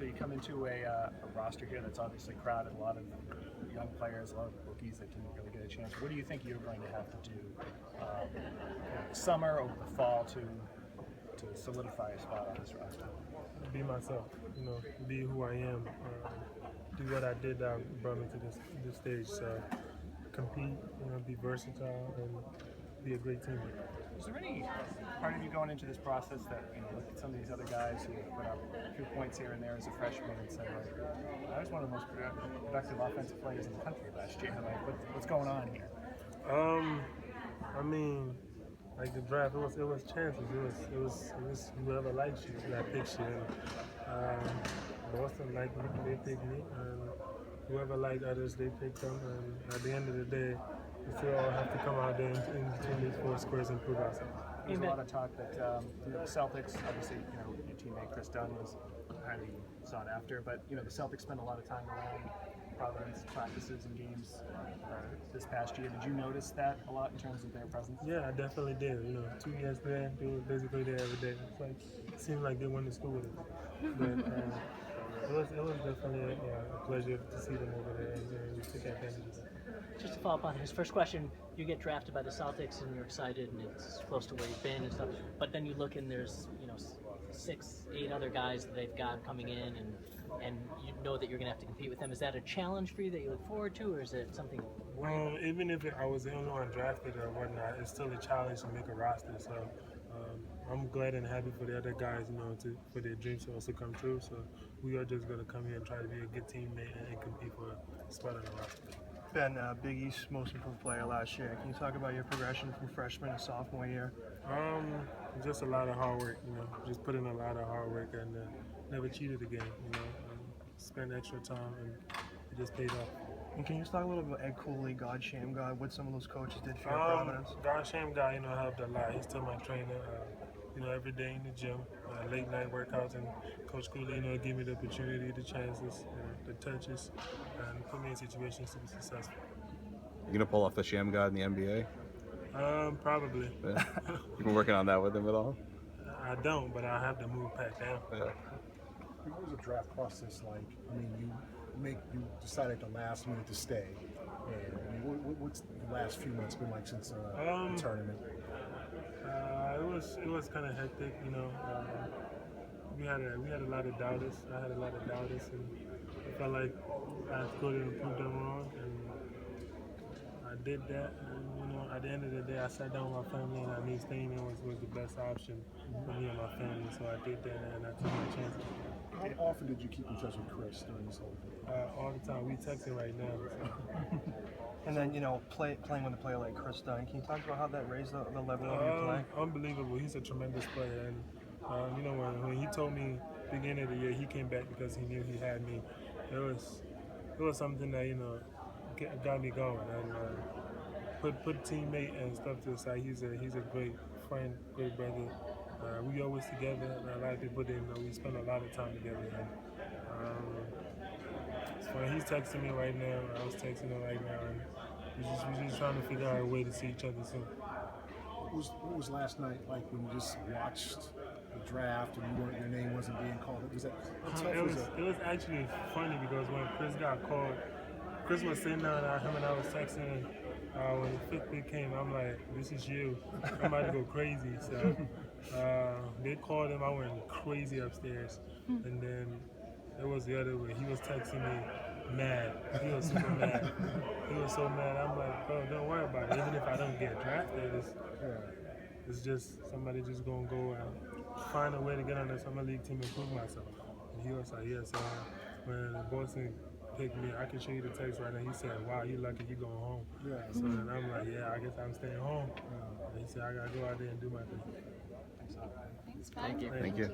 So you come into a roster here that's obviously crowded, a lot of young players, a lot of rookies that didn't really get a chance. What do you think you're going to have to do over the summer, over the fall to solidify a spot on this roster? Be myself, be who I am, do what I did that brought me to this stage. So compete, be versatile, and be a great teammate. Is there any part of you going into this process that look at some of these other guys who put up a few points here and there as a freshman and said, like, I was one of the most productive offensive players in the country last year. Like, what's going on here? I mean, like the draft, it was chances. It was whoever likes you that picks you. And Boston liked me, they picked me, and whoever liked others, they picked them. And at the end of the day, we still all have to come out there in between these four squares and prove ourselves. There's a lot of talk that the Celtics, obviously, your teammate Chris Dunn was highly sought after, but the Celtics spend a lot of time around Providence practices and games this past year. Did you notice that a lot in terms of their presence? Yeah, I definitely did. 2 years there, they were basically there every day. It seemed like they went to school with it. But it was definitely a pleasure to see them over there and we took advantage of that. Just to follow up on his first question, you get drafted by the Celtics and you're excited and it's close to where you've been and stuff, but then you look and there's 6, 8 other guys that they've got coming in and you know that you're going to have to compete with them. Is that a challenge for you that you look forward to, or is it something? Even if I was the only one drafted or whatnot, it's still a challenge to make a roster. So I'm glad and happy for the other guys, for their dreams to also come true. So we are just going to come here and try to be a good teammate and compete for a spot on the roster. Ben, Big East most improved player last year. Can you talk about your progression from freshman to sophomore year? Just a lot of hard work, just put in a lot of hard work and never cheated again, spent extra time and it just paid off. And can you just talk a little bit about Ed Cooley, God Sham God, what some of those coaches did for you at Providence? God Sham God, helped a lot. He's still my trainer, every day in the gym, late night workouts, and Coach Cooley, gave me the opportunity, the chances, the touches, and put me in situations to be successful. You gonna pull off the Sham God in the NBA? Probably. Yeah. You been working on that with him at all? I don't, but I have to move back down. Yeah. What was the draft process like? I mean, you decided at the last minute to stay. And what's the last few months been like since the tournament? It was kind of hectic, we had a lot of doubters. I had a lot of doubters, and I felt like I had to go there and prove them wrong, and I did that. And at the end of the day, I sat down with my family, and I knew staying there was the best option for me and my family. So I did that, and I took my chances. How often did you keep in touch with Chris during this whole thing? All the time. We texting right now. So. And then, playing with a player like Chris Dunn, can you talk about how that raised the level of your play? Unbelievable. He's a tremendous player. And, when he told me beginning of the year he came back because he knew he had me, it was something that, got me going. And put teammate and stuff to the side. He's a great friend, great brother. We always together. And a lot of people didn't know. We spend a lot of time together. And, he's texting me right now. I was texting him right now. And we're just trying to figure out a way to see each other soon. What was last night like when you just watched the draft and your name wasn't being called? Was that it was actually funny because when Chris got called, Chris was sitting down and him and I was texting. When the 5th pick came, I'm like, this is you. I'm about to go crazy. So they called him. I went crazy upstairs. And then it was the other way. He was texting me mad. He was super mad. He was so mad. I'm like, bro, don't worry about it. Even if I don't get drafted, it's just somebody just gonna go and find a way to get on the summer league team and prove myself. And he was like, yes. When Boston picked me, I can show you the text right now. He said, wow, you lucky you going home. Yeah. So then I'm like, yeah, I guess I'm staying home. And he said, I gotta go out there and do my thing. Thank you. Thank you.